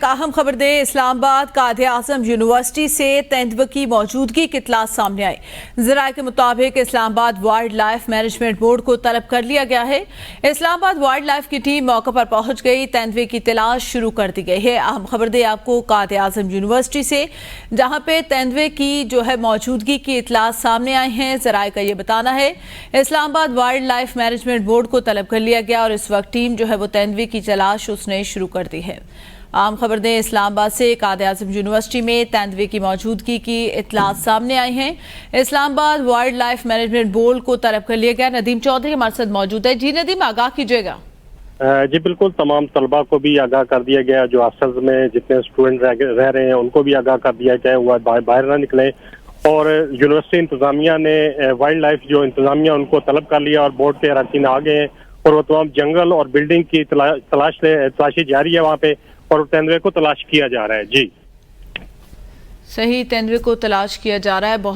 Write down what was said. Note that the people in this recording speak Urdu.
اہم خبر دیں اسلام آباد قائد اعظم یونیورسٹی سے تیندوے کی موجودگی کی اطلاع سامنے آئی۔ ذرائع کے مطابق اسلام آباد وائلڈ لائف مینجمنٹ بورڈ کو طلب کر لیا گیا ہے۔ اسلام آباد وائلڈ لائف کی ٹیم موقع پر پہنچ گئی، تیندوے کی تلاش شروع کر دی گئی ہے۔ اہم خبر دیں آپ کو قائد اعظم یونیورسٹی سے، جہاں پہ تیندوے کی موجودگی کی اطلاع سامنے آئی ہیں۔ ذرائع کا یہ بتانا ہے اسلام آباد وائلڈ لائف مینجمنٹ بورڈ کو طلب کر لیا گیا اور اس وقت ٹیم وہ تیندوے کی تلاش اس نے شروع کر دی ہے۔ عام خبر دیں اسلام آباد سے قائد اعظم یونیورسٹی میں تیندوے کی موجودگی کی اطلاعات سامنے آئی ہیں۔ اسلام آباد وائلڈ لائف مینجمنٹ بورڈ کو طلب کر لیا گیا۔ ندیم چودھری ہمارے ساتھ موجود ہے۔ جی ندیم، آگاہ کیجیے گا۔ جی بالکل، تمام طلباء کو بھی آگاہ کر دیا گیا، جو ہاسٹلز میں جتنے اسٹوڈنٹ رہ رہے ہیں ان کو بھی آگاہ کر دیا گیا وہ باہر نہ نکلیں، اور یونیورسٹی انتظامیہ نے وائلڈ لائف جو انتظامیہ ان کو طلب کر لیا اور بورڈ کے اراکین آ گئے ہیں، اور وہ تمام جنگل اور بلڈنگ کی تلاشی جاری ہے وہاں پہ، اور تیندوے کو تلاش کیا جا رہا ہے۔ جی صحیح، تیندوے کو تلاش کیا جا رہا ہے۔ بہت